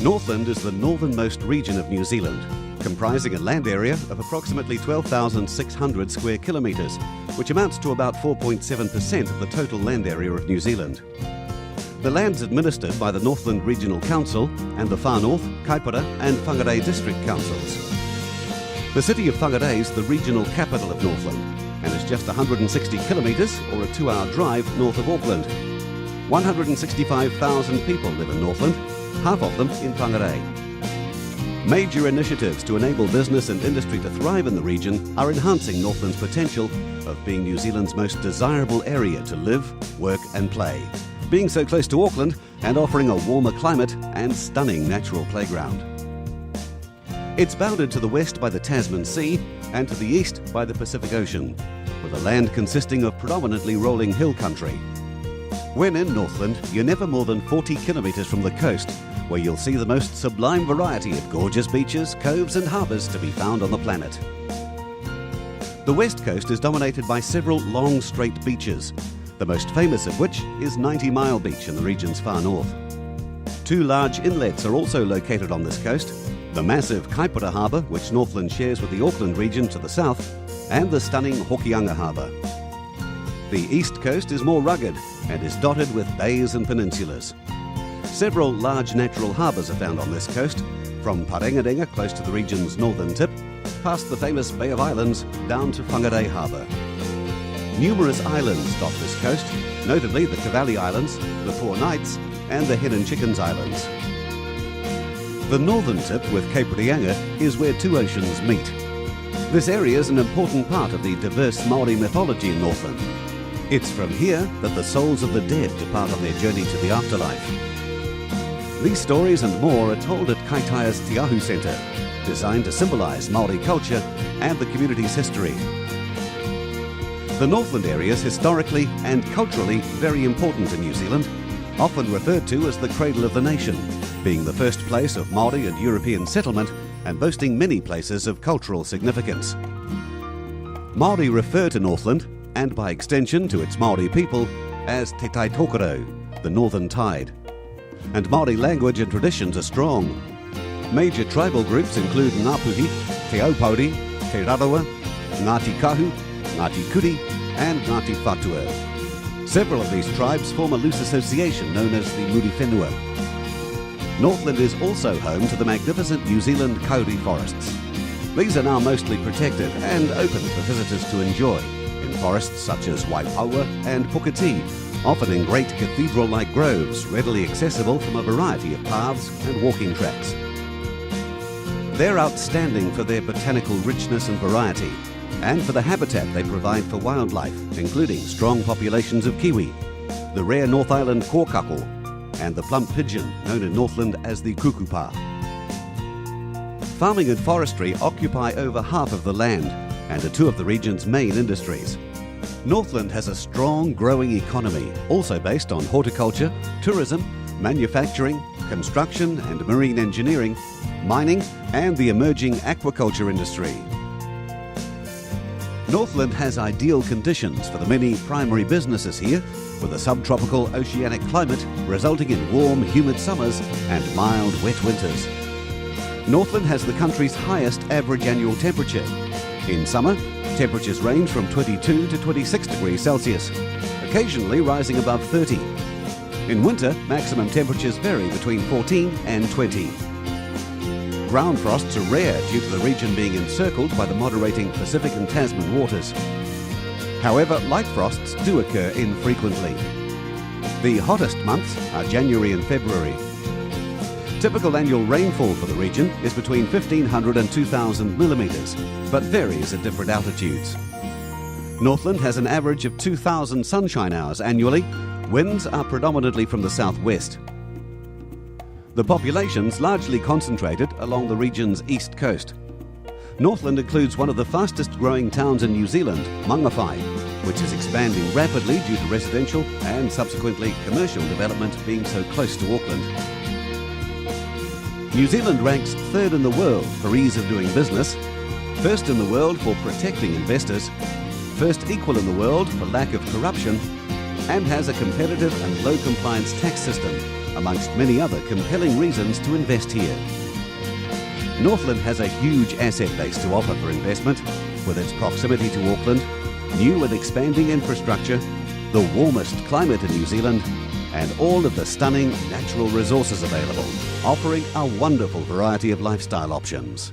Northland is the northernmost region of New Zealand, comprising a land area of approximately 12,600 square kilometres, which amounts to about 4.7% of the total land area of New Zealand. The land's administered by the Northland Regional Council and the Far North, Kaipara and Whangarei District Councils. The city of Whangarei is the regional capital of Northland and is just 160 kilometres or a 2-hour drive north of Auckland. 165,000 people live in Northland, half of them in Whangarei. Major initiatives to enable business and industry to thrive in the region are enhancing Northland's potential of being New Zealand's most desirable area to live, work and play, being so close to Auckland and offering a warmer climate and stunning natural playground. It's bounded to the west by the Tasman Sea and to the east by the Pacific Ocean, with a land consisting of predominantly rolling hill country. When in Northland, you're never more than 40 kilometres from the coast, where you'll see the most sublime variety of gorgeous beaches, coves and harbours to be found on the planet. The west coast is dominated by several long straight beaches, the most famous of which is 90 Mile Beach in the region's far north. 2 large inlets are also located on this coast, the massive Kaipara Harbour, which Northland shares with the Auckland region to the south, and the stunning Hokianga Harbour. The east coast is more rugged and is dotted with bays and peninsulas. Several large natural harbours are found on this coast, from Parengarenga close to the region's northern tip, past the famous Bay of Islands down to Whangarei Harbour. Numerous islands dot this coast, notably the Cavalli Islands, the Four Knights and the Hen and Chickens Islands. The northern tip with Cape Reinga is where 2 oceans meet. This area is an important part of the diverse Māori mythology in Northland. It's from here that the souls of the dead depart on their journey to the afterlife. These stories and more are told at Kaitaia's Te Ahu Centre, designed to symbolise Māori culture and the community's history. The Northland area is historically and culturally very important to New Zealand, often referred to as the cradle of the nation, being the first place of Māori and European settlement and boasting many places of cultural significance. Māori refer to Northland, and by extension to its Māori people, as Te Tai Tokerau, the Northern Tide. And Māori language and traditions are strong. Major tribal groups include Ngāpuhi, Te Aupauri, Te Rarawa, Ngāti Kahu, Ngāti Kuri and Ngāti Whatua. Several of these tribes form a loose association known as the Muri Whenua. Northland is also home to the magnificent New Zealand kauri forests. These are now mostly protected and open for visitors to enjoy in forests such as Waipaua and Puketi, often in great cathedral-like groves readily accessible from a variety of paths and walking tracks. They're outstanding for their botanical richness and variety, and for the habitat they provide for wildlife, including strong populations of kiwi, the rare North Island kōkako, and the plump pigeon, known in Northland as the kukupa. Farming and forestry occupy over half of the land and are 2 of the region's main industries. Northland has a strong, growing economy, also based on horticulture, tourism, manufacturing, construction and marine engineering, mining and the emerging aquaculture industry. Northland has ideal conditions for the many primary businesses here, with a subtropical oceanic climate resulting in warm, humid summers and mild, wet winters. Northland has the country's highest average annual temperature. In summer, temperatures range from 22 to 26 degrees Celsius, occasionally rising above 30. In winter, maximum temperatures vary between 14 and 20. Ground frosts are rare due to the region being encircled by the moderating Pacific and Tasman waters. However, light frosts do occur infrequently. The hottest months are January and February. Typical annual rainfall for the region is between 1,500 and 2,000 millimetres, but varies at different altitudes. Northland has an average of 2,000 sunshine hours annually. Winds are predominantly from the southwest. The population's largely concentrated along the region's east coast. Northland includes one of the fastest growing towns in New Zealand, Mangawhai, which is expanding rapidly due to residential and subsequently commercial development being so close to Auckland. New Zealand ranks 3rd in the world for ease of doing business, 1st in the world for protecting investors, 1st equal in the world for lack of corruption, and has a competitive and low compliance tax system, amongst many other compelling reasons to invest here. Northland has a huge asset base to offer for investment, with its proximity to Auckland, new and expanding infrastructure, the warmest climate in New Zealand, and all of the stunning natural resources available, offering a wonderful variety of lifestyle options.